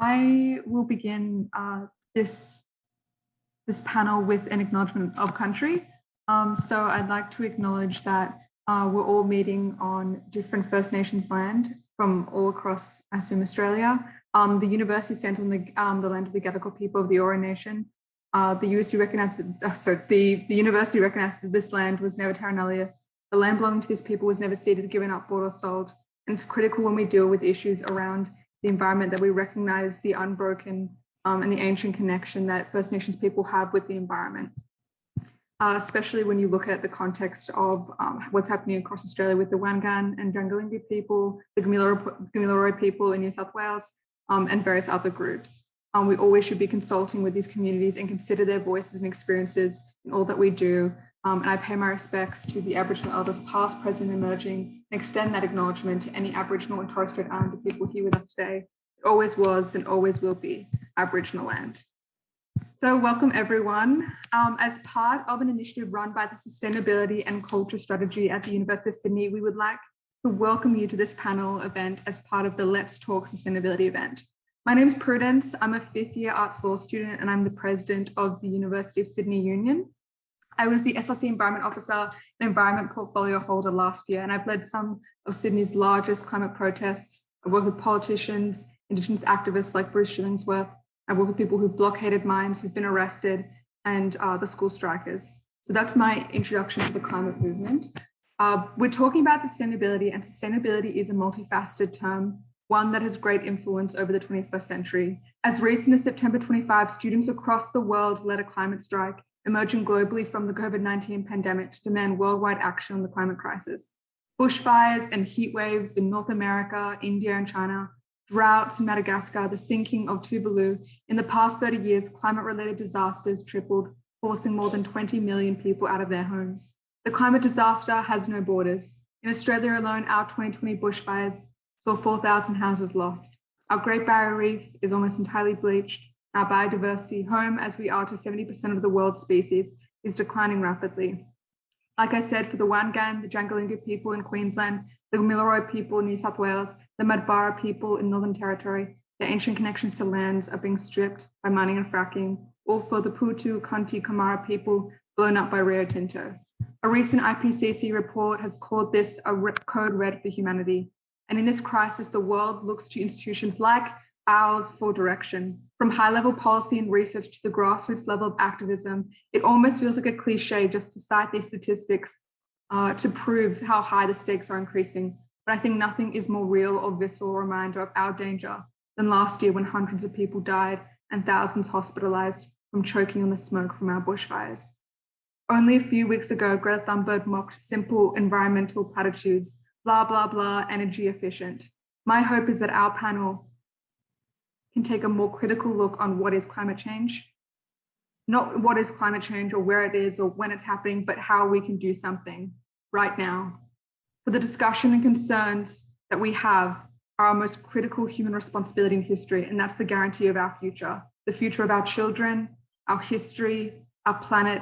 I will begin this panel with an acknowledgement of country. So I'd like to acknowledge that we're all meeting on different First Nations land from all across, I assume, Australia. The university centre on the land of the Gadigal people of the Eora Nation. The university recognised that this land was never terra nullius. The land belonging to this people was never ceded, given up, bought or sold. And it's critical when we deal with issues around the environment that we recognise the unbroken and the ancient connection that First Nations people have with the environment. Especially when you look at the context of what's happening across Australia with the Wangan and Jangalingi people, the Gamilaroi people in New South Wales, and various other groups. We always should be consulting with these communities and consider their voices and experiences in all that we do. And I pay my respects to the Aboriginal elders past, present, and emerging, and extend that acknowledgement to any Aboriginal and Torres Strait Islander people here with us today. It always was and always will be Aboriginal land. So welcome everyone. As part of an initiative run by the Sustainability and Culture Strategy at the University of Sydney, we would like to welcome you to this panel event as part of the Let's Talk Sustainability event. My name is Prudence. I'm a fifth year arts law student and I'm the president of the University of Sydney Union. I was the SRC Environment Officer and Environment Portfolio Holder last year, and I've led some of Sydney's largest climate protests. I've worked with politicians, Indigenous activists like Bruce Shillingsworth. I've worked with people who've blockaded mines, who've been arrested, and the school strikers. So that's my introduction to the climate movement. We're talking about sustainability, and sustainability is a multifaceted term, one that has great influence over the 21st century. As recent as September 25, students across the world led a climate strike, emerging globally from the COVID-19 pandemic to demand worldwide action on the climate crisis. Bushfires and heat waves in North America, India, and China, droughts in Madagascar, the sinking of Tuvalu. In the past 30 years, climate-related disasters tripled, forcing more than 20 million people out of their homes. The climate disaster has no borders. In Australia alone, our 2020 bushfires saw 4,000 houses lost. Our Great Barrier Reef is almost entirely bleached. Our biodiversity, home as we are to 70% of the world's species, is declining rapidly. Like I said, for the Wangan, the Jangalingi people in Queensland, the Gamilaroi people in New South Wales, the Madbara people in Northern Territory, the ancient connections to lands are being stripped by mining and fracking, or for the Putu, Kanti, Kamara people blown up by Rio Tinto. A recent IPCC report has called this a code red for humanity. And in this crisis, the world looks to institutions like ours for direction. From high-level policy and research to the grassroots level of activism, it almost feels like a cliche just to cite these statistics to prove how high the stakes are increasing. But I think nothing is more real or visceral reminder of our danger than last year when hundreds of people died and thousands hospitalized from choking on the smoke from our bushfires. Only a few weeks ago, Greta Thunberg mocked simple environmental platitudes, blah, blah, blah, energy efficient. My hope is that our panel can take a more critical look on what is climate change, not what is climate change or where it is or when it's happening, but how we can do something right now. For the discussion and concerns that we have are our most critical human responsibility in history, and that's the guarantee of our future. The future of our children, our history, our planet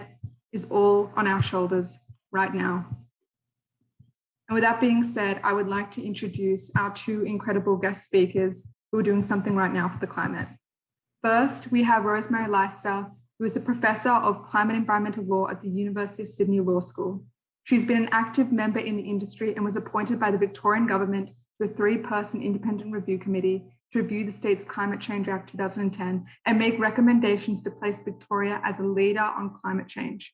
is all on our shoulders right now. And with that being said, I would like to introduce our two incredible guest speakers who are doing something right now for the climate. First, we have Rosemary Lyster, who is a professor of climate and environmental law at the University of Sydney Law School. She's been an active member in the industry and was appointed by the Victorian government to a 3-person independent review committee to review the state's Climate Change Act 2010 and make recommendations to place Victoria as a leader on climate change.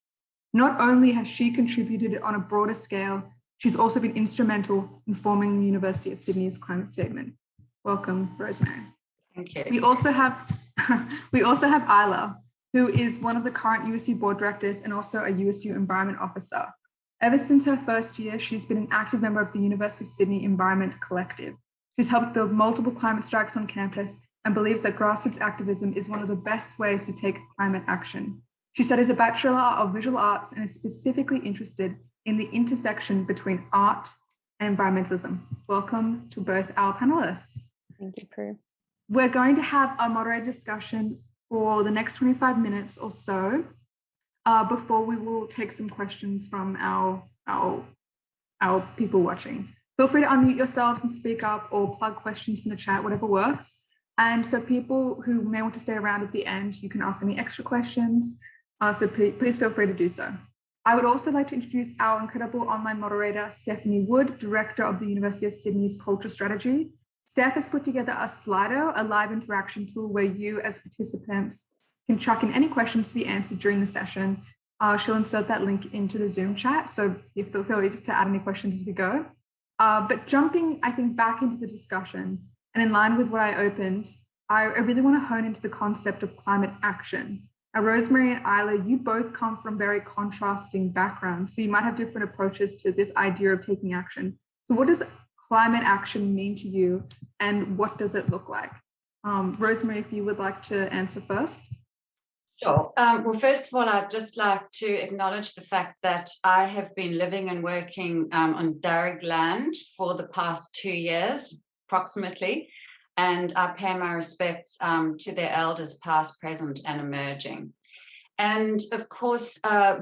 Not only has she contributed on a broader scale, she's also been instrumental in forming the University of Sydney's climate statement. Welcome, Rosemary. Thank you. We also have Isla, who is one of the current USU board directors and also a USU environment officer. Ever since her first year, she's been an active member of the University of Sydney Environment Collective. She's helped build multiple climate strikes on campus and believes that grassroots activism is one of the best ways to take climate action. She studies a Bachelor of Visual Arts and is specifically interested in the intersection between art and environmentalism. Welcome to both our panelists. Thank you, Prue. We're going to have a moderated discussion for the next 25 minutes or so before we will take some questions from our people watching. Feel free to unmute yourselves and speak up or plug questions in the chat, whatever works. And for people who may want to stay around at the end, you can ask any extra questions. So please feel free to do so. I would also like to introduce our incredible online moderator, Stephanie Wood, Director of the University of Sydney's Culture Strategy. Steph has put together a Slido, a live interaction tool where you as participants can chuck in any questions to be answered during the session. She'll insert that link into the Zoom chat, so you feel free to add any questions as we go. But jumping, I think, back into the discussion, and in line with what I opened, I really want to hone into the concept of climate action. Now, Rosemary and Isla, you both come from very contrasting backgrounds, so you might have different approaches to this idea of taking action. So what does climate action mean to you, and what does it look like? Rosemary, if you would like to answer first. Sure. Well, first of all, I'd just like to acknowledge the fact that I have been living and working on Darug land for the past 2 years, approximately, and I pay my respects to their elders, past, present, and emerging. And of course,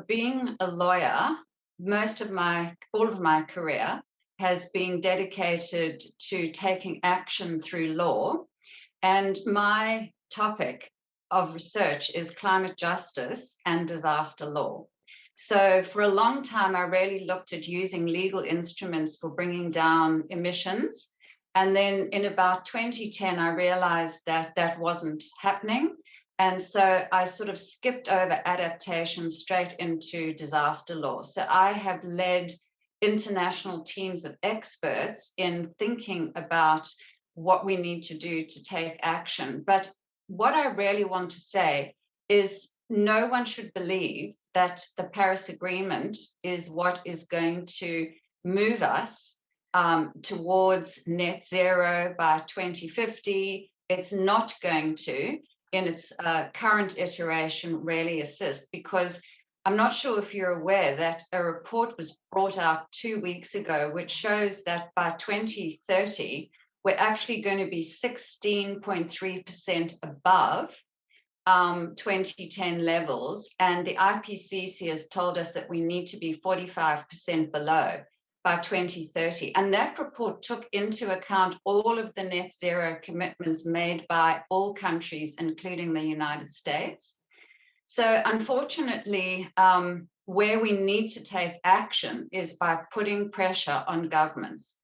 being a lawyer, all of my career has been dedicated to taking action through law, and my topic of research is climate justice and disaster law. So for a long time, I really looked at using legal instruments for bringing down emissions. And then in about 2010, I realized that that wasn't happening. And so I sort of skipped over adaptation straight into disaster law. So I have led international teams of experts in thinking about what we need to do to take action. But what I really want to say is no one should believe that the Paris Agreement is what is going to move us towards net zero by 2050. It's not going to, in its current iteration, really assist, because I'm not sure if you're aware that a report was brought out 2 weeks ago, which shows that by 2030, we're actually going to be 16.3% above 2010 levels. And the IPCC has told us that we need to be 45% below by 2030. And that report took into account all of the net zero commitments made by all countries, including the United States. So unfortunately, where we need to take action is by putting pressure on governments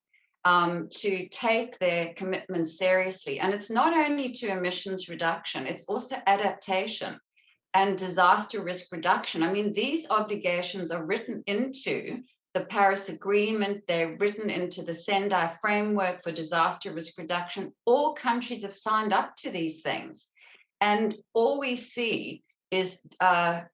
to take their commitments seriously. And it's not only to emissions reduction, it's also adaptation and disaster risk reduction. I mean, these obligations are written into the Paris Agreement, they're written into the Sendai framework for disaster risk reduction. All countries have signed up to these things. And all we see is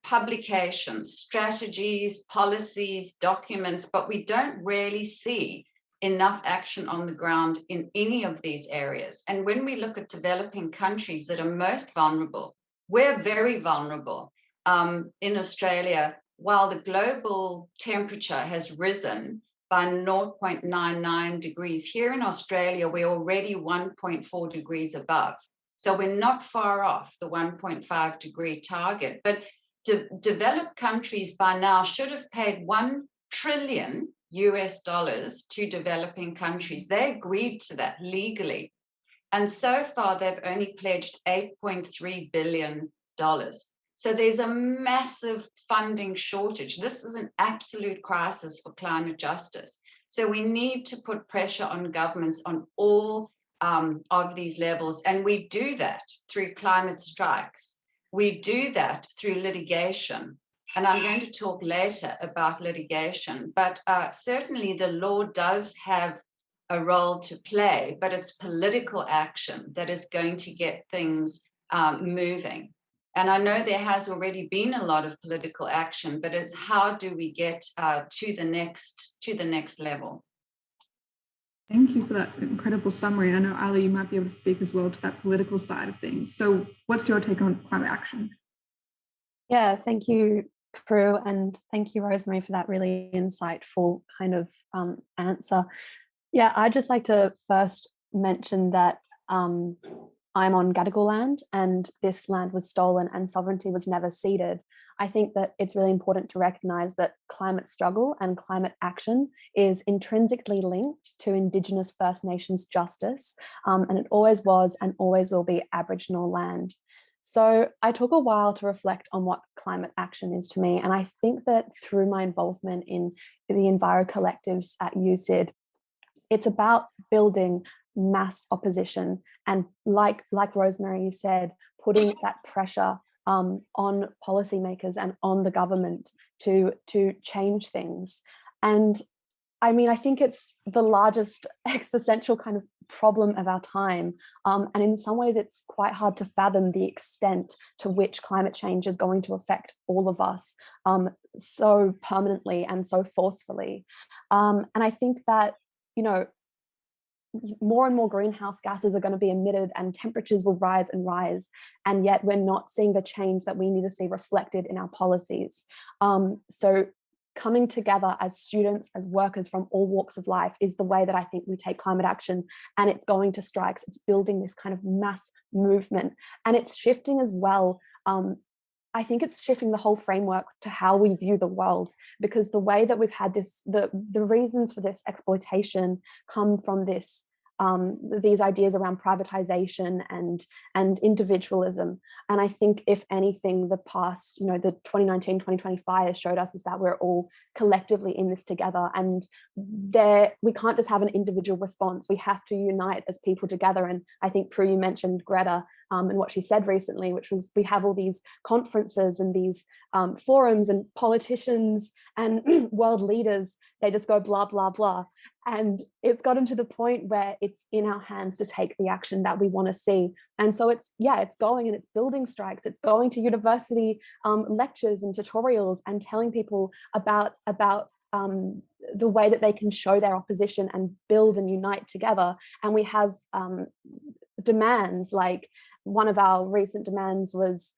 publications, strategies, policies, documents, but we don't really see enough action on the ground in any of these areas. And when we look at developing countries that are most vulnerable, we're very vulnerable. In Australia, while the global temperature has risen by 0.99 degrees, here in Australia, we're already 1.4 degrees above. So we're not far off the 1.5 degree target. But developed countries by now should have paid $1 trillion to developing countries. They agreed to that legally. And so far, they've only pledged $8.3 billion. So there's a massive funding shortage. This is an absolute crisis for climate justice. So we need to put pressure on governments on all of these levels. And we do that through climate strikes. We do that through litigation. And I'm going to talk later about litigation, but certainly the law does have a role to play, but it's political action that is going to get things moving. And I know there has already been a lot of political action, but it's how do we get to the next level? Thank you for that incredible summary. I know, Isla, you might be able to speak as well to that political side of things. So what's your take on climate action? Yeah, thank you, Prue, and thank you, Rosemary, for that really insightful kind of answer. Yeah, I'd just like to first mention that I'm on Gadigal land and this land was stolen and sovereignty was never ceded. I think that it's really important to recognise that climate struggle and climate action is intrinsically linked to Indigenous First Nations justice, and it always was and always will be Aboriginal land. So I took a while to reflect on what climate action is to me, and I think that through my involvement in the enviro collectives at UCID, it's about building mass opposition and, like Rosemary said, putting that pressure on policymakers and on the government to change things. And I mean, I think it's the largest existential kind of problem of our time. And in some ways, it's quite hard to fathom the extent to which climate change is going to affect all of us so permanently and so forcefully. And I think that, you know, more and more greenhouse gases are going to be emitted and temperatures will rise and rise. And yet we're not seeing the change that we need to see reflected in our policies. So coming together as students, as workers from all walks of life is the way that I think we take climate action. And it's going to strikes. It's building this kind of mass movement. And it's shifting as well. I think it's shifting the whole framework to how we view the world, because the way that we've had this, the reasons for this exploitation come from this, these ideas around privatization and individualism. And I think if anything, the past, you know, the 2019, 2020 fires showed us is that we're all collectively in this together, and we can't just have an individual response. We have to unite as people together. And I think, Prue, you mentioned Greta and what she said recently, which was we have all these conferences and these forums, and politicians and world leaders, they just go blah, blah, blah. And it's gotten to the point where it's in our hands to take the action that we want to see. And so it's going and it's building strikes. It's going to university lectures and tutorials and telling people about the way that they can show their opposition and build and unite together. And we have demands, like one of our recent demands was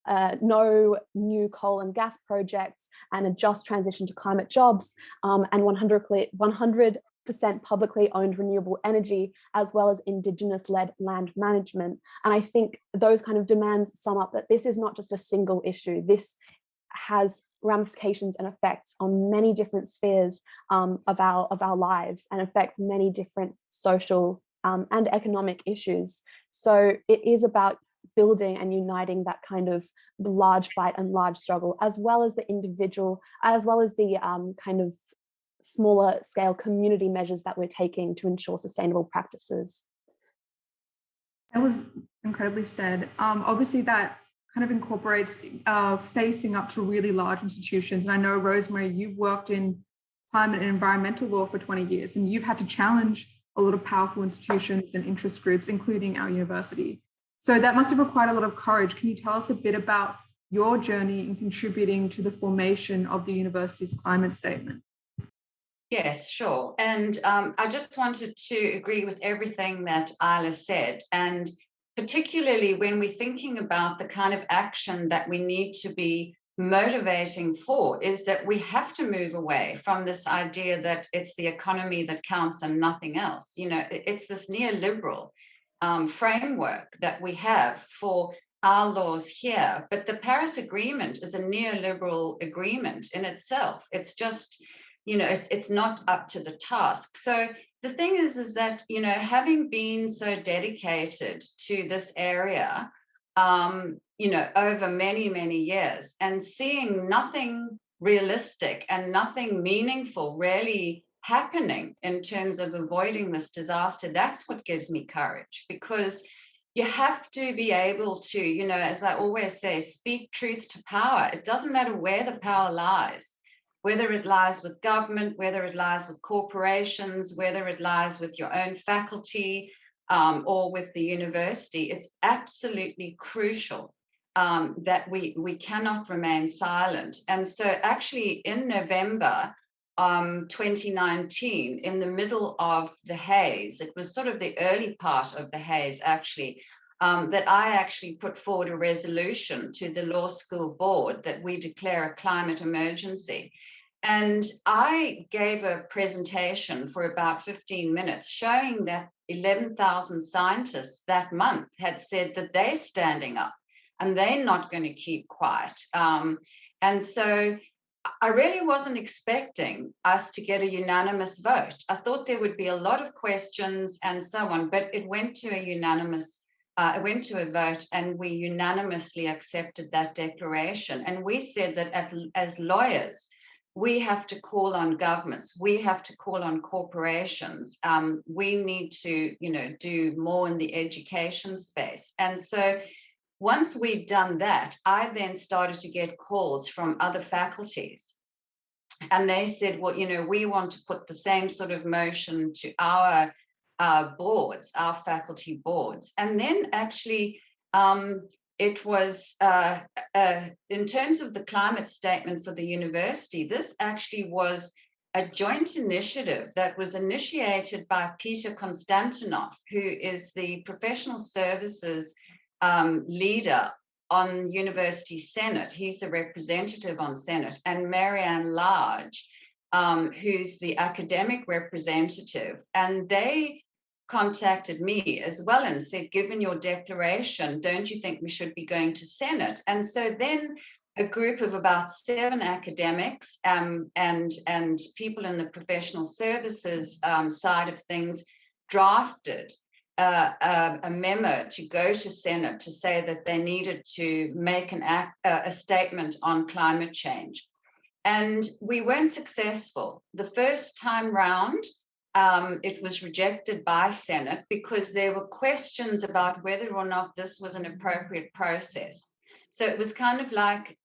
no new coal and gas projects and a just transition to climate jobs, and 100% publicly owned renewable energy, as well as Indigenous-led land management. And I think those kind of demands sum up that this is not just a single issue. This has ramifications and effects on many different spheres of our lives, and affects many different social and economic issues. So it is about building and uniting that kind of large fight and large struggle, as well as the individual, as well as the kind of smaller scale community measures that we're taking to ensure sustainable practices. That was incredibly said. Obviously that kind of incorporates facing up to really large institutions. And I know, Rosemary, you've worked in climate and environmental law for 20 years, and you've had to challenge a lot of powerful institutions and interest groups, including our university. So that must have required a lot of courage. Can you tell us a bit about your journey in contributing to the formation of the university's climate statement? Yes, sure. And I just wanted to agree with everything that Isla said. And particularly when we're thinking about the kind of action that we need to be motivating for, is that we have to move away from this idea that it's the economy that counts and nothing else. You know, it's this neoliberal framework that we have for our laws here. But the Paris Agreement is a neoliberal agreement in itself. It's just, you know, it's not up to the task. So the thing is that, you know, having been so dedicated to this area, you know, over many, many years, and seeing nothing realistic and nothing meaningful really happening in terms of avoiding this disaster, that's what gives me courage, because you have to be able to, you know, as I always say, speak truth to power. It doesn't matter where the power lies, whether it lies with government, whether it lies with corporations, whether it lies with your own faculty or with the university. It's absolutely crucial that we cannot remain silent. And so actually in November 2019, in the middle of the haze, it was sort of the early part of the haze actually, that I actually put forward a resolution to the law school board that we declare a climate emergency. And I gave a presentation for about 15 minutes showing that 11,000 scientists that month had said that they're standing up and they're not going to keep quiet. And so I really wasn't expecting us to get a unanimous vote. I thought there would be a lot of questions and so on, but it went to a unanimous, it went to a vote, and we unanimously accepted that declaration. And we said that as lawyers, we have to call on governments, we have to call on corporations. We need to, do more in the education space. And so once we'd done that, I then started to get calls from other faculties. And they said, well, we want to put the same sort of motion to our boards, our faculty boards. And then actually, it was, in terms of the climate statement for the university, this actually was a joint initiative that was initiated by Peter Konstantinov, who is the professional services leader on University Senate. He's the representative on Senate, and Marianne Large, who's the academic representative. And they contacted me as well and said, given your declaration, don't you think we should be going to Senate? And so then a group of about 7 academics and people in the professional services side of things drafted a memo to go to Senate to say that they needed to make a statement on climate change. And we weren't successful. The first time round, it was rejected by Senate because there were questions about whether or not this was an appropriate process. So it was kind of like,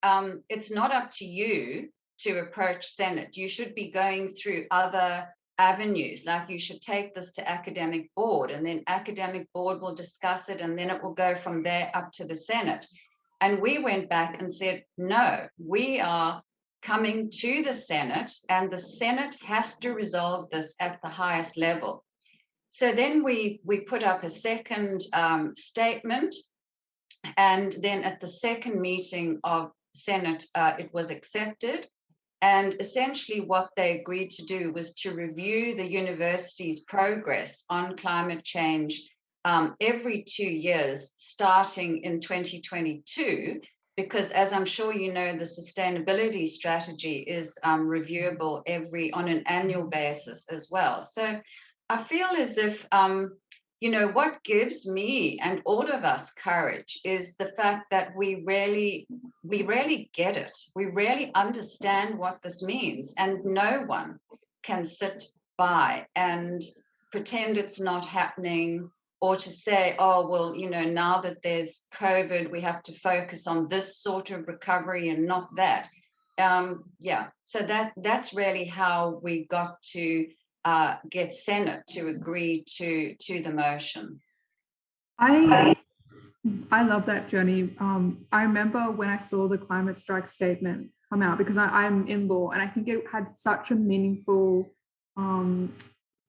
it's not up to you to approach Senate. You should be going through other avenues, like you should take this to academic board, and then academic board will discuss it, and then it will go from there up to the Senate. And we went back and said, no, we are coming to the Senate, and the Senate has to resolve this at the highest level. So then we put up a second statement, and then at the second meeting of Senate, it was accepted. And essentially what they agreed to do was to review the university's progress on climate change every 2 years, starting in 2022, because as I'm sure you know, the sustainability strategy is reviewable on an annual basis as well. So I feel as if, what gives me and all of us courage is the fact that we rarely get it. We rarely understand what this means, and no one can sit by and pretend it's not happening, or to say, oh, well, now that there's COVID, we have to focus on this sort of recovery and not that. So that's really how we got to get Senate to agree to the motion. I love that journey. I remember when I saw the climate strike statement come out, because I'm in law, and I think it had such a meaningful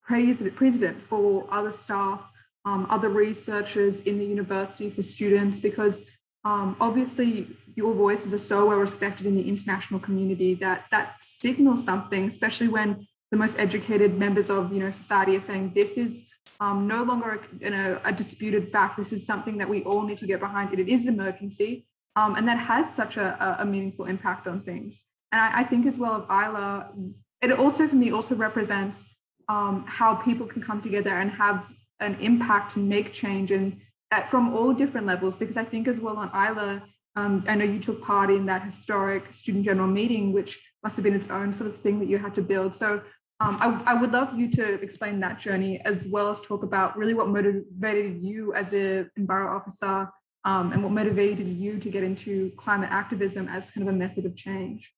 precedent for other staff, other researchers in the university, for students, because obviously your voices are so well respected in the international community that signals something, especially when the most educated members of society are saying this is no longer a disputed fact. This is something that we all need to get behind. It is an emergency, and that has such a meaningful impact on things. And I think as well of Isla, it also for me also represents how people can come together and have an impact and make change, and from all different levels. Because I think as well on Isla, I know you took part in that historic student general meeting, which must have been its own sort of thing that you had to build. So I would love you to explain that journey, as well as talk about really what motivated you as an enviro officer, and what motivated you to get into climate activism as kind of a method of change.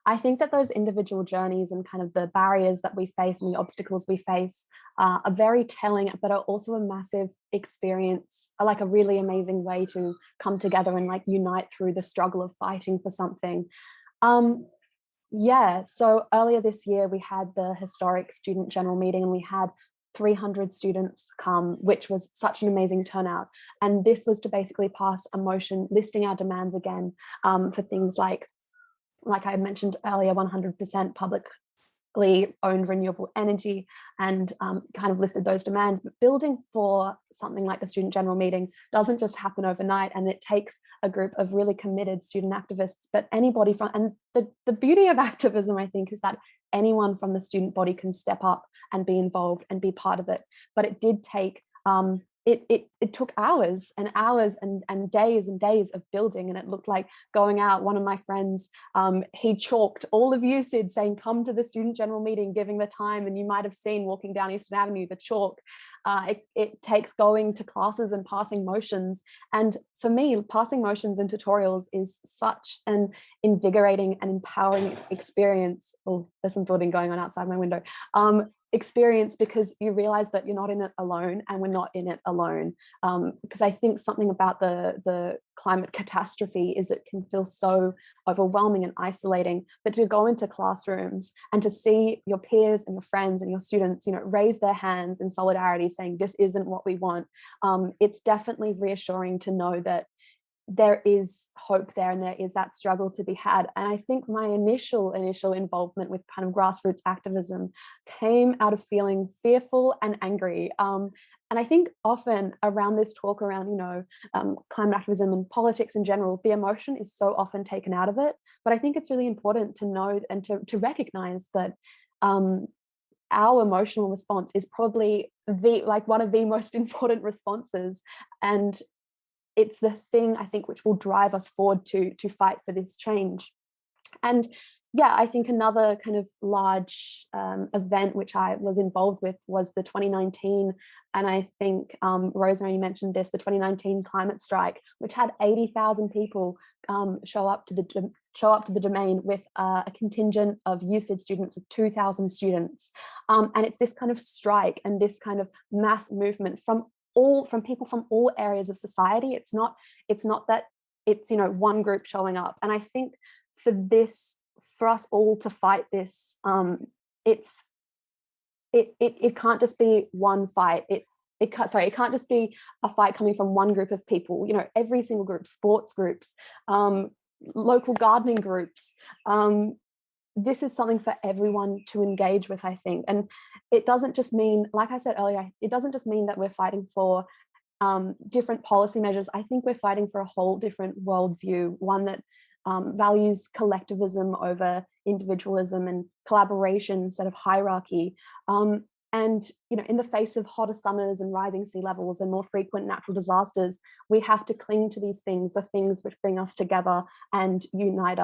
I think that those individual journeys and kind of the barriers that we face and the obstacles we face are very telling, but are also a massive experience, like a really amazing way to come together and like unite through the struggle of fighting for something. So earlier this year, we had the historic student general meeting, and we had 300 students come, which was such an amazing turnout. And this was to basically pass a motion listing our demands again, for things like like I mentioned earlier, 100% publicly owned renewable energy, and kind of listed those demands. But building for something like the student general meeting doesn't just happen overnight, and it takes a group of really committed student activists, but anybody from, and the beauty of activism, I think, is that anyone from the student body can step up and be involved and be part of it. But it did take it took hours and hours and days of building, and it looked like going out. One of my friends, he chalked all of UCID saying, come to the student general meeting, giving the time, and you might have seen walking down Eastern Avenue, the chalk. It takes going to classes and passing motions. And for me, passing motions and tutorials is such an invigorating and empowering experience. Oh, there's some building going on outside my window. Experience, because you realize that you're not in it alone, and we're not in it alone. Because I think something about the climate catastrophe is it can feel so overwhelming and isolating, but to go into classrooms and to see your peers and your friends and your students, raise their hands in solidarity saying this isn't what we want, it's definitely reassuring to know that there is hope there, and there is that struggle to be had. And I think my initial involvement with kind of grassroots activism came out of feeling fearful and angry. And I think often around this talk around, climate activism and politics in general, the emotion is so often taken out of it. But I think it's really important to know and to recognize that our emotional response is probably one of the most important responses. And it's the thing, I think, which will drive us forward to fight for this change. And yeah, I think another kind of large event which I was involved with was the 2019, and I think Rosemary mentioned this, the 2019 climate strike, which had 80,000 people show up to the domain with a contingent of UCID students of 2,000 students. And it's this kind of strike and this kind of mass movement from people from all areas of society. It's not that it's one group showing up. And I think for us all to fight this, it can't just be one fight. It can't just be a fight coming from one group of people. Every single group, sports groups, local gardening groups. This is something for everyone to engage with, I think. And it doesn't just mean, like I said earlier, it doesn't just mean that we're fighting for different policy measures. I think we're fighting for a whole different worldview, one that values collectivism over individualism and collaboration instead of hierarchy. And in the face of hotter summers and rising sea levels and more frequent natural disasters, we have to cling to these things, the things which bring us together and unite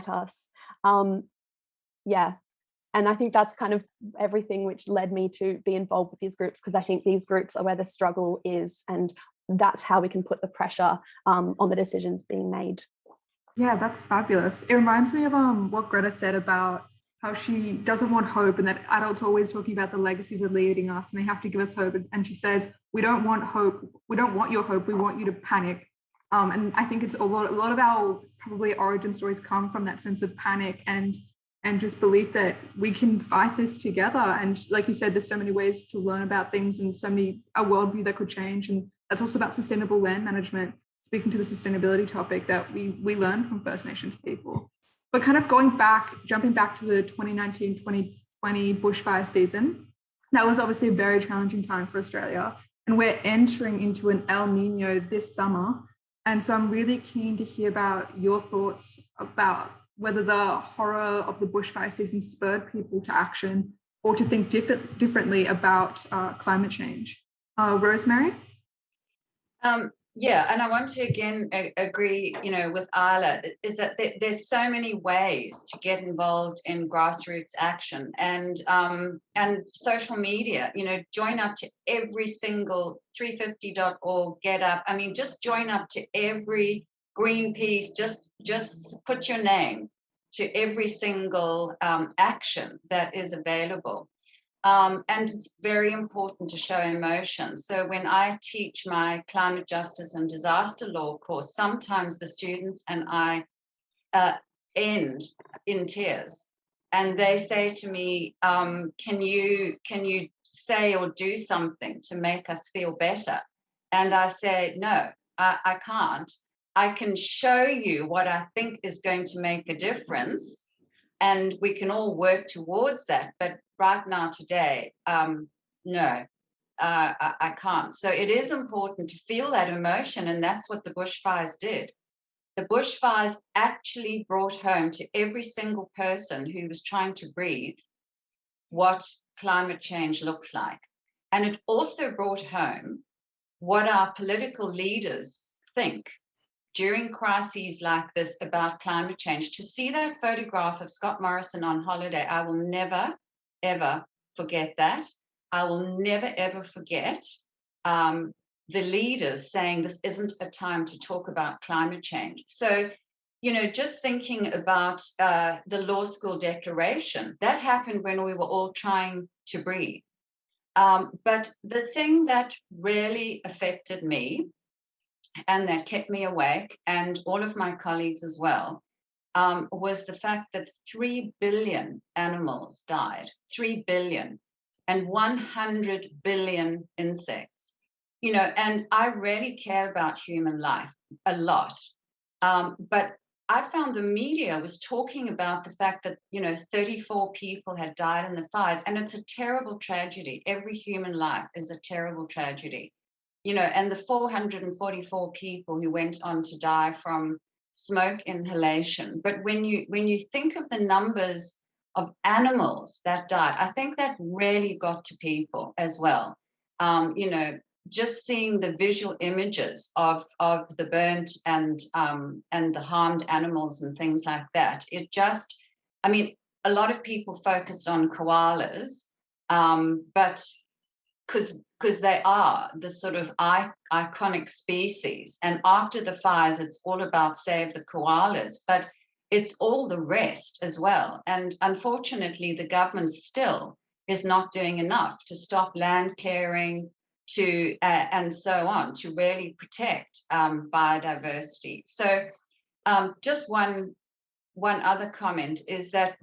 us. Yeah, and I think that's kind of everything which led me to be involved with these groups, because I think these groups are where the struggle is, and that's how we can put the pressure on the decisions being made. Yeah, that's fabulous. It reminds me of what Greta said about how she doesn't want hope, and that adults are always talking about the legacies of leading us and they have to give us hope. And she says, we don't want hope. We don't want your hope. We want you to panic. And I think it's a lot of our probably origin stories come from that sense of panic and just belief that we can fight this together. And like you said, there's so many ways to learn about things and so many a worldview that could change. And that's also about sustainable land management, speaking to the sustainability topic that we learn from First Nations people. But kind of jumping back to the 2019-2020 bushfire season, that was obviously a very challenging time for Australia. And we're entering into an El Nino this summer. And so I'm really keen to hear about your thoughts about whether the horror of the bushfire season spurred people to action or to think differently about climate change. Rosemary? Yeah, and I want to again agree, with Isla, is that there's so many ways to get involved in grassroots action and social media. Join up to every single 350.org, Get Up. I mean, just join up to every Greenpeace. Just put your name to every single action that is available. And it's very important to show emotion. So when I teach my climate justice and disaster law course, sometimes the students and I end in tears. And they say to me, can you say or do something to make us feel better? And I say, no, I can't. I can show you what I think is going to make a difference, and we can all work towards that. But right now, today, no, I can't. So it is important to feel that emotion, and that's what the bushfires did. The bushfires actually brought home to every single person who was trying to breathe what climate change looks like. And it also brought home what our political leaders think during crises like this about climate change. To see that photograph of Scott Morrison on holiday, I will never, ever forget that. I will never, ever forget the leaders saying this isn't a time to talk about climate change. So, you know, just thinking about the law school declaration, that happened when we were all trying to breathe. But the thing that really affected me and that kept me awake, and all of my colleagues as well, was the fact that 3 billion animals died, 3 billion, and 100 billion insects. You know, and I really care about human life a lot. But I found the media was talking about the fact that, you know, 34 people had died in the fires, and it's a terrible tragedy. Every human life is a terrible tragedy. You know, and the 444 people who went on to die from smoke inhalation. But when you think of the numbers of animals that died, I think that really got to people as well. You know, just seeing the visual images of the burnt and the harmed animals and things like that. It just, I mean, a lot of people focused on koalas, but because they are the sort of iconic species. And after the fires, it's all about save the koalas, but it's all the rest as well. And unfortunately, the government still is not doing enough to stop land clearing, to and so on, to really protect biodiversity. So just one other comment is that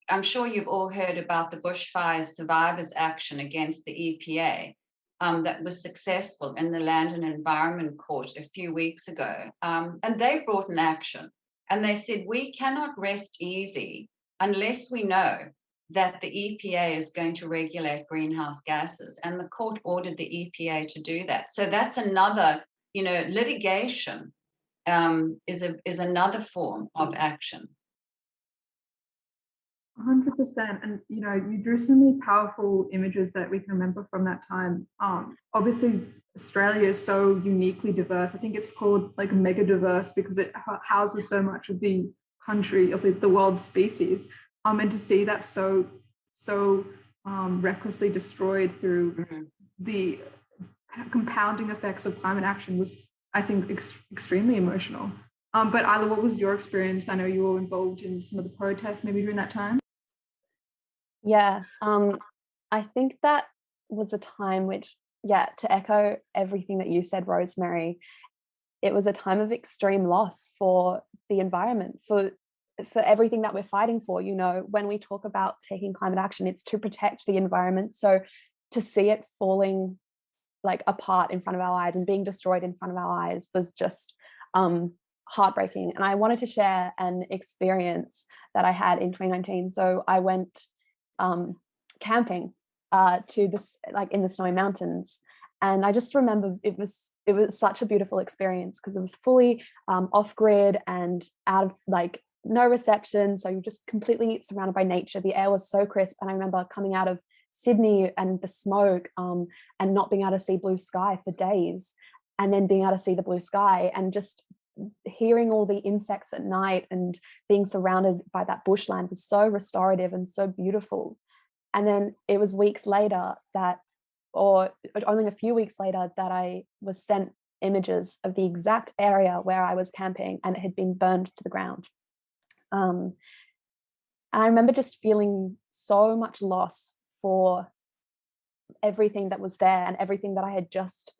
I'm sure you've all heard about the bushfires survivors action against the EPA that was successful in the Land and Environment Court a few weeks ago. And they brought an action, and they said, we cannot rest easy unless we know that the EPA is going to regulate greenhouse gases. And the court ordered the EPA to do that. So that's another, you know, litigation is another form of action. 100%. And, you know, you drew so many powerful images that we can remember from that time. Obviously, Australia is so uniquely diverse. I think it's called like mega diverse because it houses so much of the country, of the world's species. And to see that so recklessly destroyed through the compounding effects of climate action was, I think, extremely emotional. But Isla, what was your experience? I know you were involved in some of the protests maybe during that time. Yeah, I think that was a time which, yeah, to echo everything that you said, Rosemary, it was a time of extreme loss for the environment, for everything that we're fighting for. You know, when we talk about taking climate action, it's to protect the environment. So to see it falling like apart in front of our eyes and being destroyed in front of our eyes was just heartbreaking. And I wanted to share an experience that I had in 2019. So I went camping to this, like in the snowy mountains, and I just remember it was such a beautiful experience because it was fully off grid and out of like no reception, so you're just completely surrounded by nature. The air was so crisp, and I remember coming out of Sydney and the smoke and not being able to see blue sky for days, and then being able to see the blue sky and just hearing all the insects at night and being surrounded by that bushland was so restorative and so beautiful. And then it was weeks later that, or only a few weeks later, that I was sent images of the exact area where I was camping, and it had been burned to the ground. And I remember just feeling so much loss for everything that was there and everything that I had just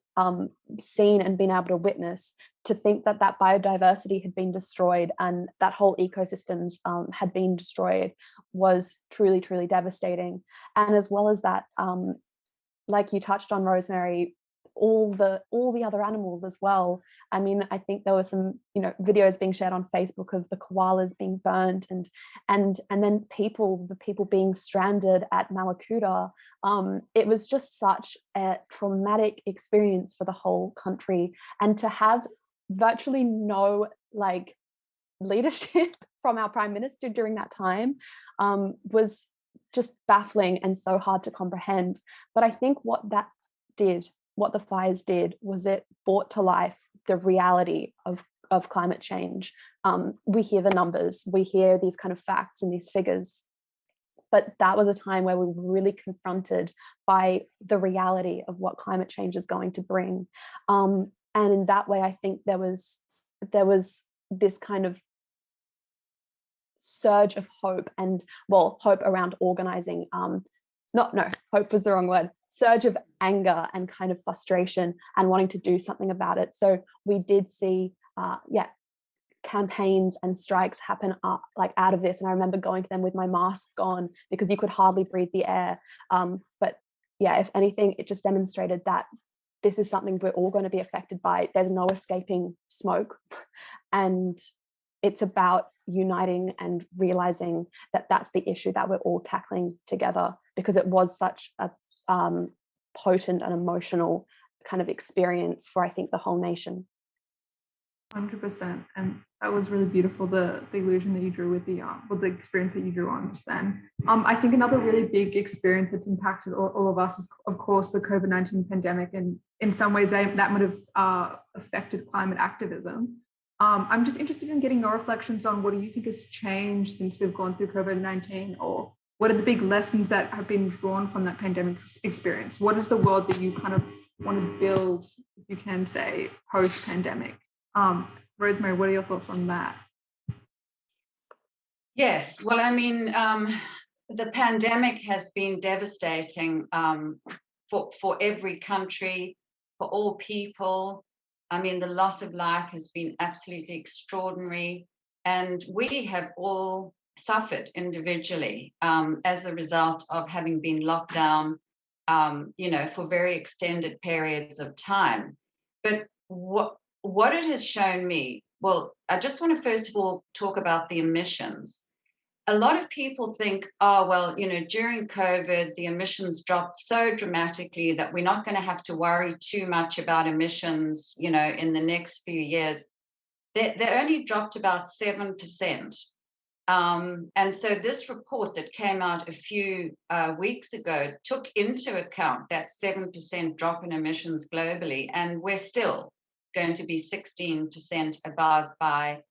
seen and been able to witness. To think that that biodiversity had been destroyed and that whole ecosystems had been destroyed was truly, truly devastating. And as well as that, like you touched on, Rosemary, all the other animals as well. I mean, I think there were some, videos being shared on Facebook of the koalas being burnt, and then the people being stranded at Malakuta. It was just such a traumatic experience for the whole country, and to have virtually no leadership from our Prime Minister during that time was just baffling and so hard to comprehend. But I think what the fires did was it brought to life the reality of climate change. We hear the numbers, we hear these kind of facts and these figures, but that was a time where we were really confronted by the reality of what climate change is going to bring. And in that way, I think there was this kind of surge of hope, and hope around organizing. Hope was the wrong word. Surge of anger and kind of frustration and wanting to do something about it. So we did see, campaigns and strikes happen out of this. And I remember going to them with my mask on because you could hardly breathe the air. But yeah, if anything, it just demonstrated that this is something we're all going to be affected by. There's no escaping smoke. And it's about uniting and realizing that that's the issue that we're all tackling together, because it was such a potent and emotional kind of experience for, I think, the whole nation. 100%. And that was really beautiful, the illusion that you drew with the experience that you drew on just then. I think another really big experience that's impacted all of us is, of course, the COVID-19 pandemic. And in some ways that might have affected climate activism. I'm just interested in getting your reflections on what do you think has changed since we've gone through COVID-19, or what are the big lessons that have been drawn from that pandemic experience? What is the world that you kind of want to build, if you can say, post-pandemic? Rosemary, what are your thoughts on that? Yes, well, I mean, the pandemic has been devastating for every country, for all people. I mean, the loss of life has been absolutely extraordinary, and we have all suffered individually as a result of having been locked down, for very extended periods of time. But what it has shown me, well, I just want to first of all talk about the emissions. A lot of people think, during COVID, the emissions dropped so dramatically that we're not going to have to worry too much about emissions, in the next few years. They only dropped about 7%. And so this report that came out a few weeks ago took into account that 7% drop in emissions globally, and we're still going to be 16% above by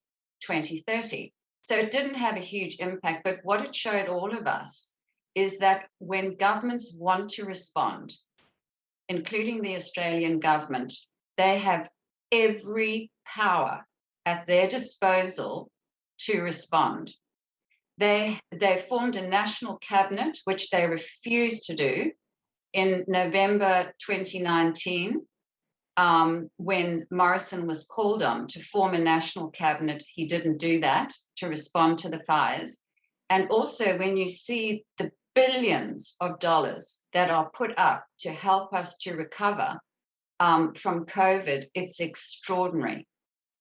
2030. So it didn't have a huge impact, but what it showed all of us is that when governments want to respond, including the Australian government, they have every power at their disposal to respond. They formed a national cabinet, which they refused to do in November 2019. When Morrison was called on to form a national cabinet, he didn't do that to respond to the fires. And also, when you see the billions of dollars that are put up to help us to recover from COVID, it's extraordinary.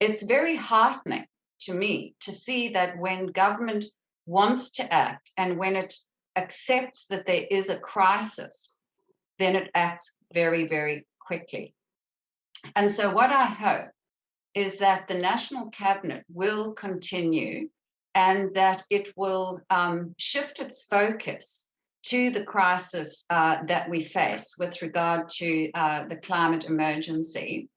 It's very heartening to me to see that when government wants to act and when it accepts that there is a crisis, then it acts very, very quickly. And so what I hope is that the National Cabinet will continue and that it will shift its focus to the crisis that we face with regard to the climate emergency.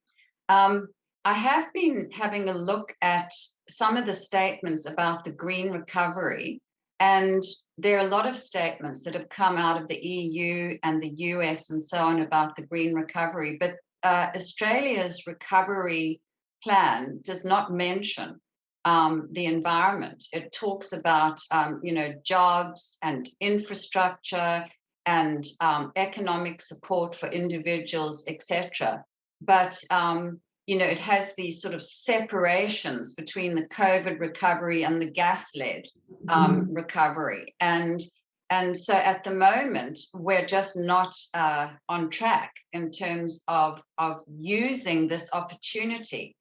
I have been having a look at some of the statements about the green recovery, and there are a lot of statements that have come out of the EU and the US and so on about the green recovery, but Australia's recovery plan does not mention the environment. It talks about, jobs and infrastructure and economic support for individuals, etc. But, it has these sort of separations between the COVID recovery and the Gasled recovery. And And so at the moment, we're just not on track in terms of using this opportunity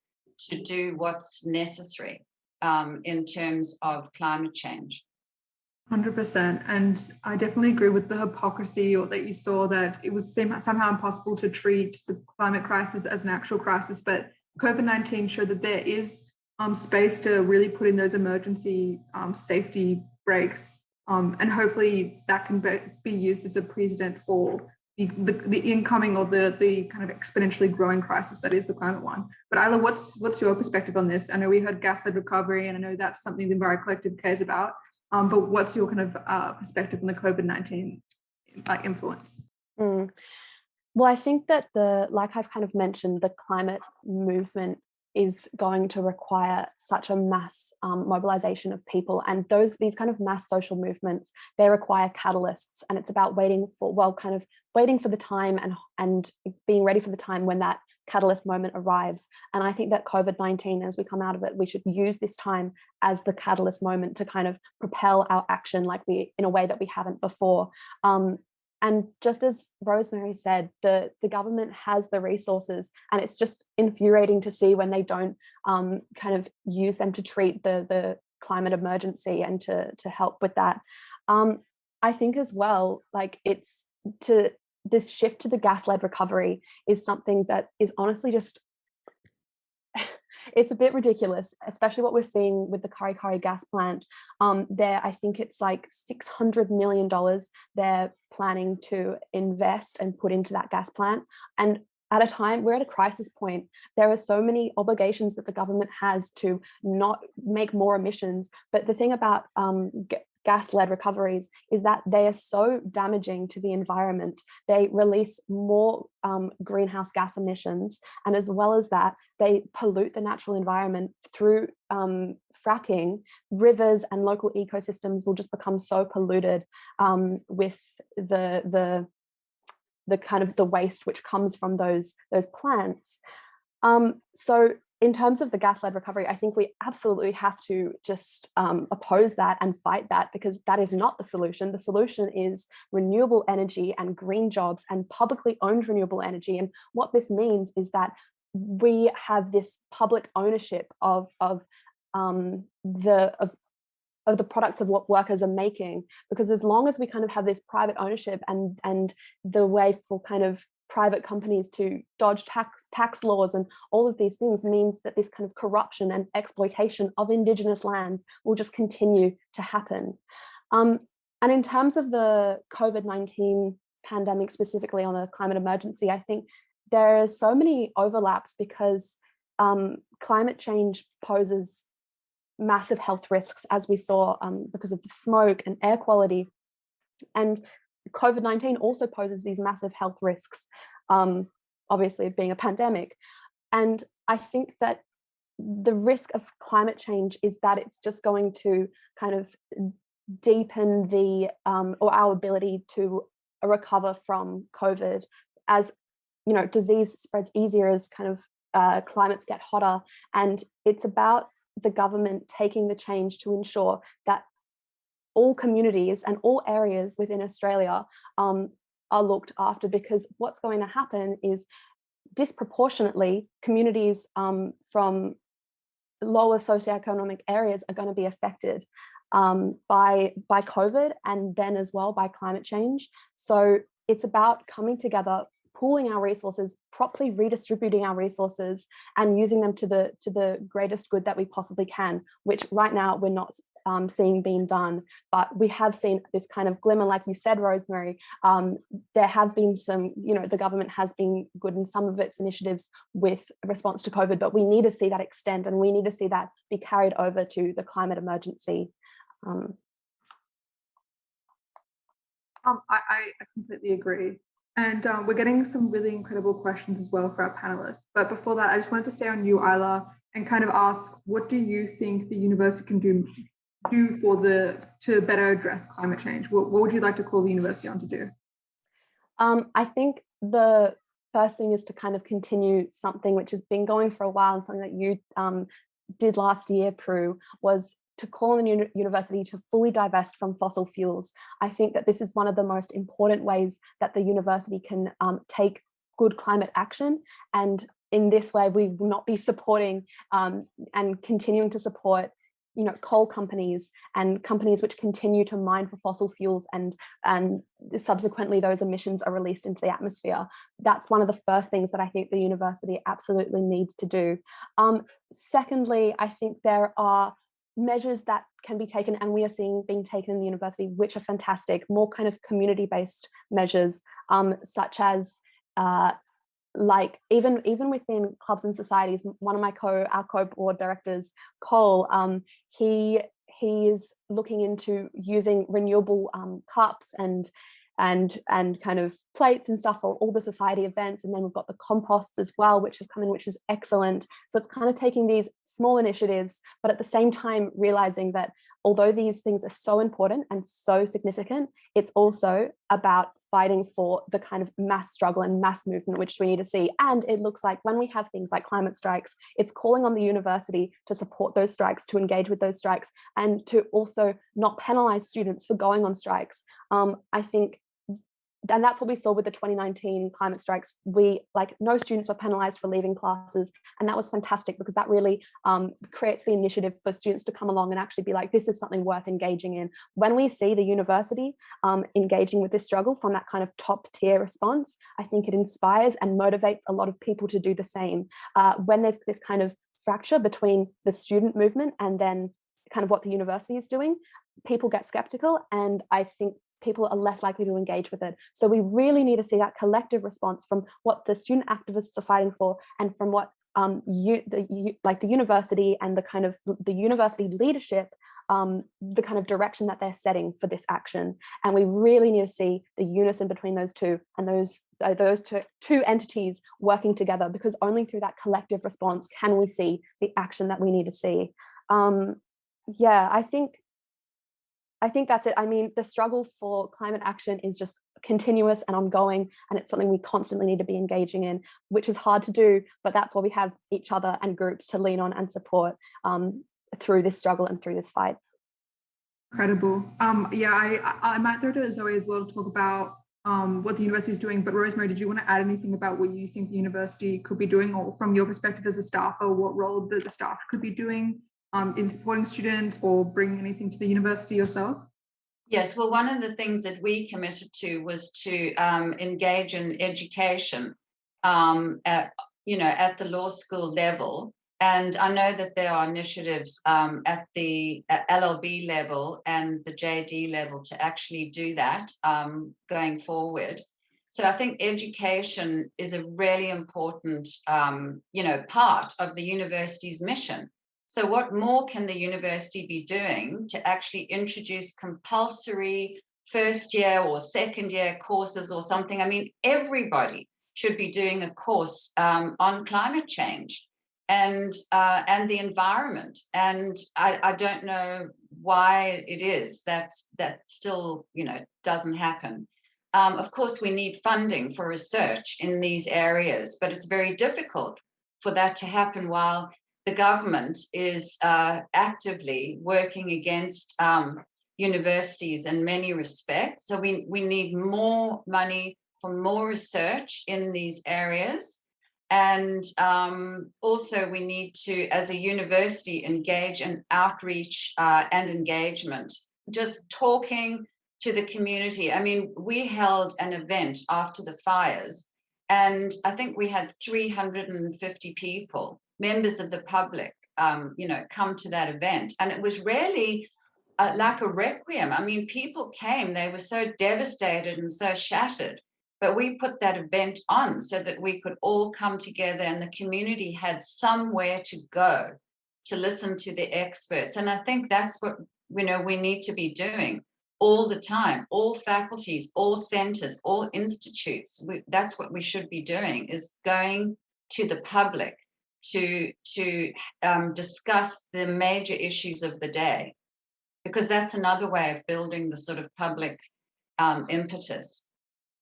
to do what's necessary in terms of climate change. 100%. And I definitely agree with the hypocrisy or that you saw that it was somehow impossible to treat the climate crisis as an actual crisis. But COVID-19 showed that there is space to really put in those emergency safety brakes. And hopefully that can be used as a precedent for the incoming or the kind of exponentially growing crisis that is the climate one. But Isla, what's your perspective on this? I know we heard Gasled recovery, and I know that's something the Enviro Collective cares about. But what's your kind of perspective on the COVID-19 influence? Well, I think that like I've kind of mentioned, the climate movement is going to require such a mass mobilization of people, and these kind of mass social movements, they require catalysts, and it's about waiting for the time and being ready for the time when that catalyst moment arrives. And I think that COVID-19, as we come out of it, we should use this time as the catalyst moment to kind of propel our action in a way that we haven't before. And just as Rosemary said, the government has the resources, and it's just infuriating to see when they don't kind of use them to treat the climate emergency and to help with that. I think as well, this shift to the gas-led recovery is something that is honestly just, it's a bit ridiculous, especially what we're seeing with the Kurri Kurri gas plant. I think it's like $600 million they're planning to invest and put into that gas plant. And at a time, we're at a crisis point. There are so many obligations that the government has to not make more emissions. But the thing about gas-led recoveries is that they are so damaging to the environment. They release more greenhouse gas emissions, and as well as that, they pollute the natural environment through fracking. Rivers and local ecosystems will just become so polluted with the kind of the waste which comes from those plants. So in terms of the gas-led recovery, I think we absolutely have to just oppose that and fight that, because that is not the solution. The solution is renewable energy and green jobs and publicly owned renewable energy. And what this means is that we have this public ownership of the products of what workers are making, because as long as we kind of have this private ownership and the way for kind of private companies to dodge tax laws and all of these things means that this kind of corruption and exploitation of Indigenous lands will just continue to happen. And in terms of the COVID-19 pandemic, specifically on the climate emergency, I think there are so many overlaps, because climate change poses massive health risks, as we saw, because of the smoke and air quality. And COVID-19 also poses these massive health risks, obviously being a pandemic. And I think that the risk of climate change is that it's just going to kind of deepen or our ability to recover from COVID, as disease spreads easier as kind of climates get hotter. And it's about the government taking the change to ensure that all communities and all areas within Australia are looked after, because what's going to happen is disproportionately communities from lower socioeconomic areas are going to be affected by COVID, and then as well by climate change. So it's about coming together, pooling our resources, properly redistributing our resources, and using them to the greatest good that we possibly can, which right now we're not seeing being done. But we have seen this kind of glimmer, like you said, Rosemary. There have been some, the government has been good in some of its initiatives with response to COVID, but we need to see that extend, and we need to see that be carried over to the climate emergency. I completely agree. And we're getting some really incredible questions as well for our panelists. But before that, I just wanted to stay on you, Isla, and kind of ask, what do you think the university can do to better address climate change? What would you like to call the university on to do? I think the first thing is to kind of continue something which has been going for a while, and something that you did last year, Prue, was to call on the university to fully divest from fossil fuels. I think that this is one of the most important ways that the university can take good climate action. And in this way, we will not be supporting and continuing to support coal companies and companies which continue to mine for fossil fuels, and subsequently those emissions are released into the atmosphere. That's one of the first things that I think the university absolutely needs to do. Secondly, I think there are measures that can be taken, and we are seeing being taken in the university, which are fantastic, more kind of community-based measures, such as like even within clubs and societies. One of our co-board directors, Cole, he is looking into using renewable cups and kind of plates and stuff for all the society events. And then we've got the composts as well, which have come in, which is excellent. So it's kind of taking these small initiatives, but at the same time realizing that although these things are so important and so significant, it's also about fighting for the kind of mass struggle and mass movement which we need to see. And it looks like when we have things like climate strikes, it's calling on the university to support those strikes, to engage with those strikes, and to also not penalize students for going on strikes. I think, and that's what we saw with the 2019 climate strikes. No students were penalized for leaving classes, and that was fantastic, because that really creates the initiative for students to come along and actually be like, this is something worth engaging in. When we see the university engaging with this struggle from that kind of top tier response, I think it inspires and motivates a lot of people to do the same. When there's this kind of fracture between the student movement and then kind of what the university is doing, people get skeptical, and I think people are less likely to engage with it. So we really need to see that collective response from what the student activists are fighting for, and from what the university and the kind of the university leadership, the kind of direction that they're setting for this action. And we really need to see the unison between those two, and those two entities working together, because only through that collective response can we see the action that we need to see. I think that's it. I mean, the struggle for climate action is just continuous and ongoing, and it's something we constantly need to be engaging in, which is hard to do, but that's why we have each other and groups to lean on and support through this struggle and through this fight. Incredible. I might throw to Zoe as well to talk about what the university is doing, but Rosemary, did you want to add anything about what you think the university could be doing, or from your perspective as a staffer, what role the staff could be doing in supporting students, or bringing anything to the university yourself? Yes, well, one of the things that we committed to was to engage in education at the law school level. And I know that there are initiatives at the LLB level and the JD level to actually do that going forward. So I think education is a really important, part of the university's mission. So what more can the university be doing to actually introduce compulsory first year or second year courses or something? I mean, everybody should be doing a course on climate change and the environment. And I don't know why it is that still, doesn't happen. Of course, we need funding for research in these areas, but it's very difficult for that to happen while the government is actively working against universities in many respects. So we need more money for more research in these areas. And also we need to, as a university, engage in outreach and engagement, just talking to the community. I mean, we held an event after the fires, and I think we had 350 people, members of the public, come to that event. And it was really like a requiem. I mean, people came, they were so devastated and so shattered, but we put that event on so that we could all come together, and the community had somewhere to go to listen to the experts. And I think that's what, we need to be doing all the time. All faculties, all centers, all institutes, that's what we should be doing, is going to the public to discuss the major issues of the day, because that's another way of building the sort of public impetus.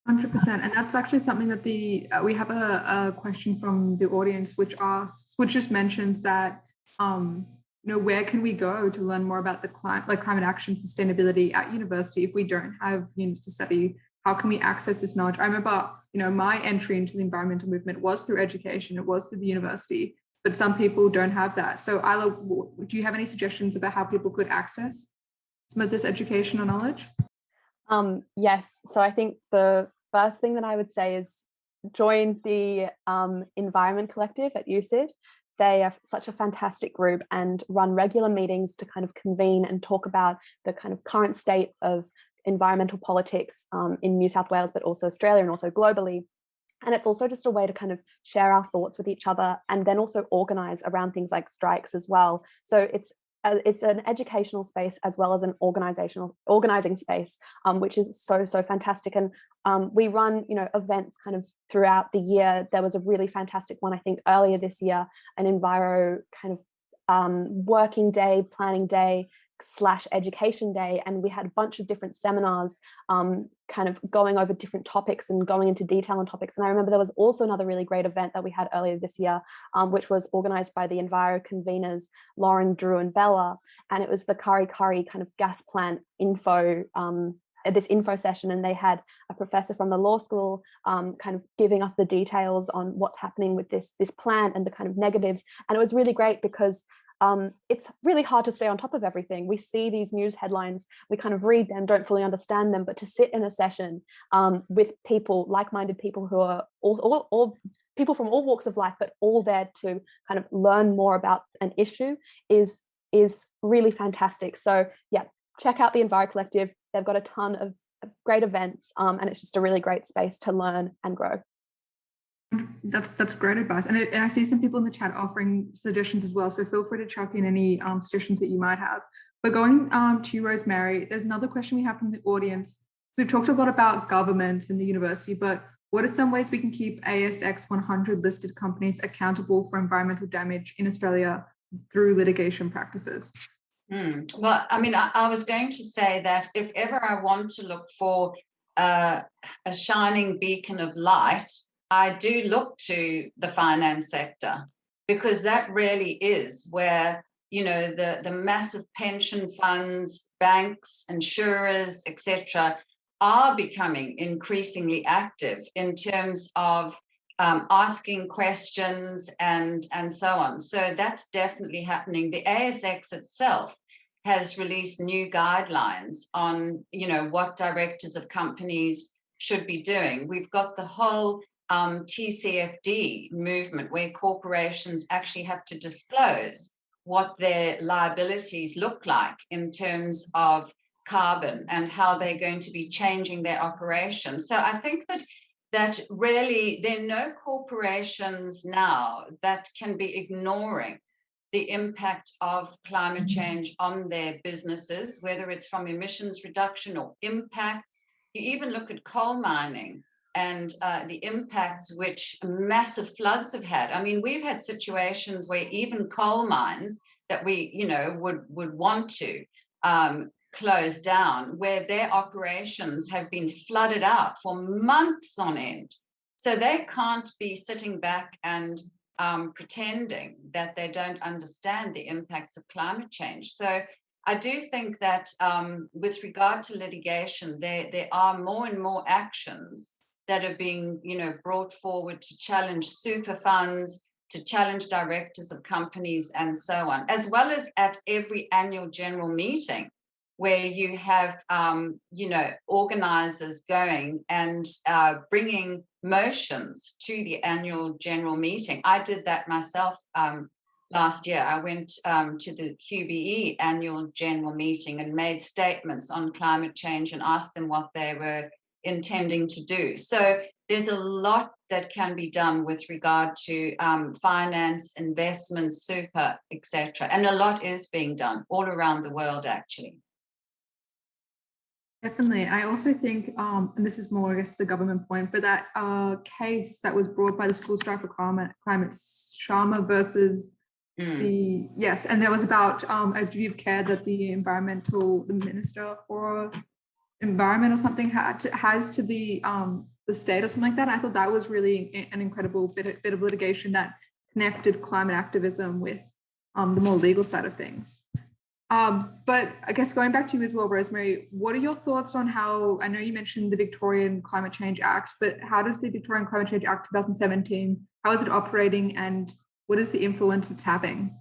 100%. And that's actually something that we have a question from the audience which just mentions that where can we go to learn more about the climate action sustainability at university if we don't have units to study? How can we access this knowledge? I remember, my entry into the environmental movement was through education. It was through the university, but some people don't have that. So Isla, do you have any suggestions about how people could access some of this educational knowledge? Yes. So I think the first thing that I would say is join the Environment Collective at UCID. They are such a fantastic group and run regular meetings to kind of convene and talk about the kind of current state of environmental politics in New South Wales, but also Australia and also globally. And it's also just a way to kind of share our thoughts with each other and then also organize around things like strikes as well. So it's an educational space as well as an organizing space, which is so fantastic. And we run, events kind of throughout the year. There was a really fantastic one, I think, earlier this year, an enviro kind of working day, planning day / education day, and we had a bunch of different seminars kind of going over different topics and going into detail on topics. And I remember there was also another really great event that we had earlier this year, which was organized by the enviro conveners Lauren, Drew and Bella, and it was the Kurri Kurri kind of gas plant info this info session, and they had a professor from the law school kind of giving us the details on what's happening with this plant and the kind of negatives. And it was really great because it's really hard to stay on top of everything. We see these news headlines, we kind of read them, don't fully understand them, but to sit in a session with people, like-minded people who are all people from all walks of life, but all there to kind of learn more about an issue is really fantastic. So yeah, check out the Enviro Collective. They've got a ton of great events and it's just a really great space to learn and grow. That's great advice. And I see some people in the chat offering suggestions as well. So feel free to chuck in any suggestions that you might have. But going to you, Rosemary, there's another question we have from the audience. We've talked a lot about governments and the university, but what are some ways we can keep ASX 100 listed companies accountable for environmental damage in Australia through litigation practices? Well, I mean, I was going to say that if ever I want to look for a shining beacon of light, I do look to the finance sector, because that really is where, the massive pension funds, banks, insurers, etc., are becoming increasingly active in terms of asking questions and so on. So that's definitely happening. The ASX itself has released new guidelines on, what directors of companies should be doing. We've got the whole TCFD movement, where corporations actually have to disclose what their liabilities look like in terms of carbon and how they're going to be changing their operations. So I think that really there are no corporations now that can be ignoring the impact of climate change on their businesses, whether it's from emissions reduction or impacts. You even look at coal mining and the impacts which massive floods have had. I mean, we've had situations where even coal mines that we, would want to close down, where their operations have been flooded out for months on end. So they can't be sitting back and pretending that they don't understand the impacts of climate change. So I do think that with regard to litigation, there are more and more actions that are being, brought forward to challenge super funds, to challenge directors of companies and so on, as well as at every annual general meeting where you have, organizers going and bringing motions to the annual general meeting. I did that myself last year. I went to the QBE annual general meeting and made statements on climate change and asked them what they were intending to do. So there's a lot that can be done with regard to finance, investment, super, etc. And a lot is being done all around the world, actually. Definitely. I also think, and this is more, I guess, the government point, but that case that was brought by the School Strike for Climate, Sharma versus yes, and there was about a duty of care that the Minister for Environment or something has to the state or something like that. I thought that was really an incredible bit of litigation that connected climate activism with the more legal side of things. But I guess going back to you as well, Rosemary, what are your thoughts on how, I know you mentioned the Victorian Climate Change Act, but how does the Victorian Climate Change Act 2017, how is it operating and what is the influence it's having?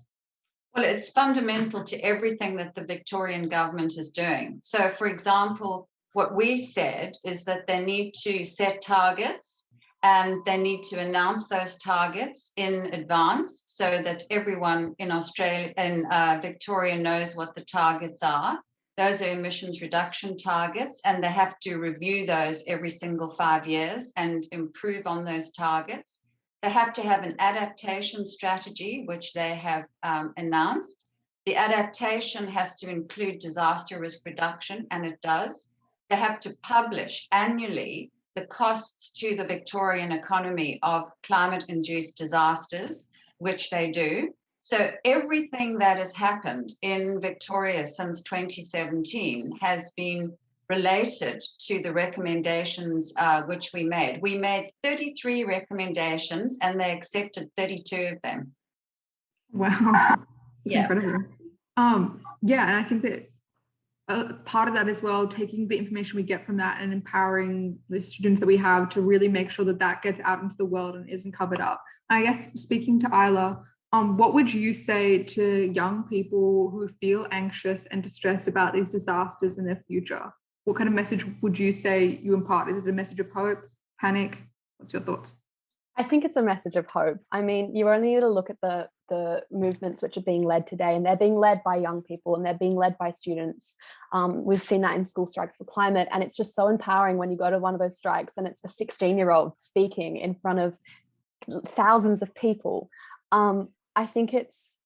Well, it's fundamental to everything that the Victorian government is doing. So, for example, what we said is that they need to set targets and they need to announce those targets in advance so that everyone in Australia and Victoria knows what the targets are. Those are emissions reduction targets, and they have to review those every single 5 years and improve on those targets. They have to have an adaptation strategy, which they have announced. The adaptation has to include disaster risk reduction, and it does. They have to publish annually the costs to the Victorian economy of climate-induced disasters, which they do. So everything that has happened in Victoria since 2017 has been related to the recommendations which we made. We made 33 recommendations and they accepted 32 of them. Wow, that's Yeah. incredible. Yeah, and I think that part of that as well, taking the information we get from that and empowering the students that we have to really make sure that that gets out into the world and isn't covered up. I guess speaking to Isla, what would you say to young people who feel anxious and distressed about these disasters in their future? What kind of message would you say you impart? Is it a message of hope, panic? What's your thoughts? I think it's a message of hope. I mean, you only need to look at the movements which are being led today, and they're being led by young people and they're being led by students. We've seen that in school strikes for climate, and it's just so empowering when you go to one of those strikes and it's a 16-year-old speaking in front of thousands of people. I think it's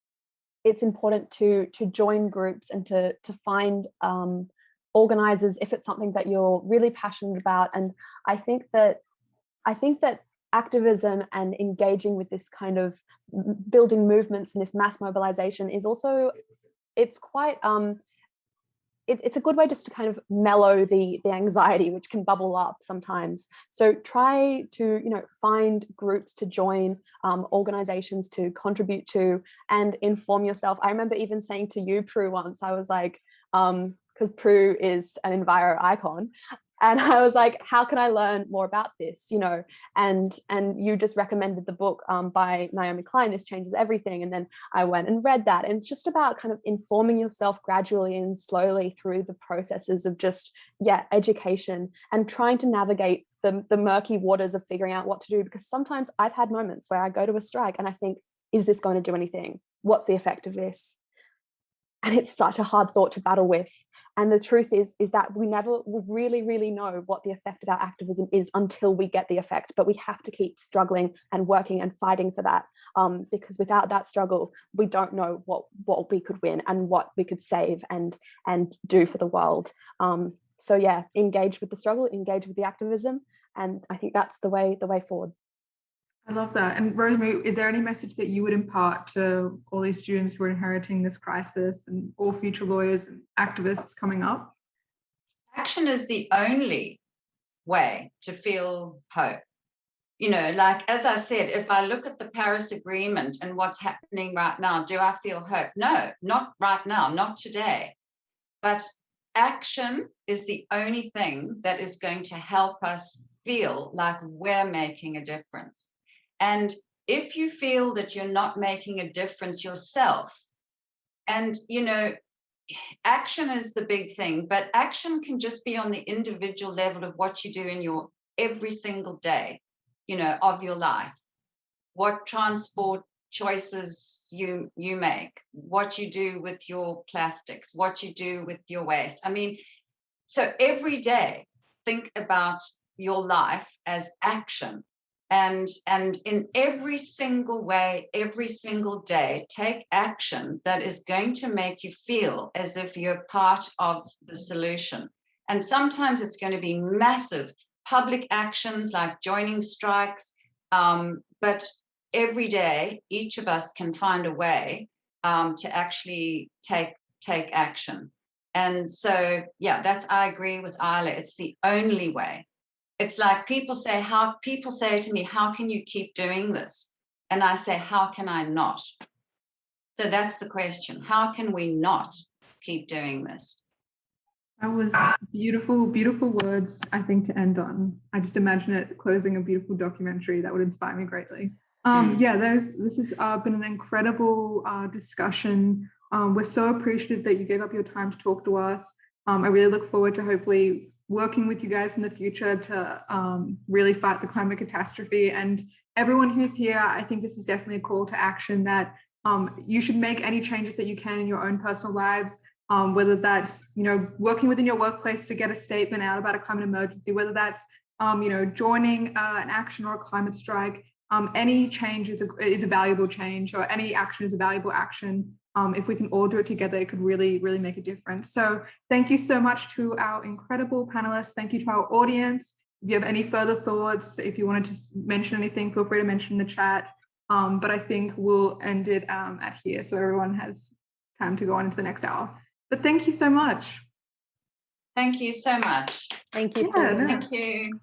important to join groups and to find organizers if it's something that you're really passionate about. And I think that activism and engaging with this kind of building movements and this mass mobilization is also, it's quite it's a good way just to kind of mellow the anxiety which can bubble up sometimes. So try to find groups to join, organizations to contribute to, and inform yourself. I remember even saying to you, Prue, once, I was like, because Prue is an enviro icon, and I was like, how can I learn more about this? And you just recommended the book by Naomi Klein, This Changes Everything. And then I went and read that. And it's just about kind of informing yourself gradually and slowly through the processes of just, education and trying to navigate the murky waters of figuring out what to do. Because sometimes I've had moments where I go to a strike and I think, is this going to do anything? What's the effect of this? And it's such a hard thought to battle with. And the truth is that we never will really know what the effect of our activism is until we get the effect. But we have to keep struggling and working and fighting for that, because without that struggle, we don't know what we could win and what we could save and do for the world. So yeah, engage with the struggle, engage with the activism, and I think that's the way forward. I love that. And Rosemary, is there any message that you would impart to all these students who are inheriting this crisis and all future lawyers and activists coming up? Action is the only way to feel hope. Like, as I said, if I look at the Paris Agreement and what's happening right now, do I feel hope? No, not right now, not today. But action is the only thing that is going to help us feel like we're making a difference. And if you feel that you're not making a difference yourself, and, action is the big thing, but action can just be on the individual level of what you do in your every single day, of your life, what transport choices you make, what you do with your plastics, what you do with your waste. I mean, so every day, think about your life as action. And in every single way, every single day, take action that is going to make you feel as if you're part of the solution. And sometimes it's going to be massive public actions like joining strikes, but every day, each of us can find a way to actually take action. And so, I agree with Isla. It's the only way. It's like people say to me, how can you keep doing this? And I say, how can I not? So that's the question. How can we not keep doing this? That was beautiful, beautiful words, I think, to end on. I just imagine it closing a beautiful documentary that would inspire me greatly. Yeah, this has been an incredible discussion. We're so appreciative that you gave up your time to talk to us. I really look forward to hopefully working with you guys in the future to really fight the climate catastrophe. And everyone who's here, I think this is definitely a call to action that you should make any changes that you can in your own personal lives, whether that's, working within your workplace to get a statement out about a climate emergency, whether that's, joining an action or a climate strike. Any change is a valuable change, or any action is a valuable action. If we can all do it together, it could really, really make a difference. So thank you so much to our incredible panelists. Thank you to our audience. If you have any further thoughts, if you wanted to mention anything, feel free to mention in the chat. But I think we'll end it at here, so everyone has time to go on into the next hour. But thank you so much. Thank you so much. Thank you. Yeah, Thank you.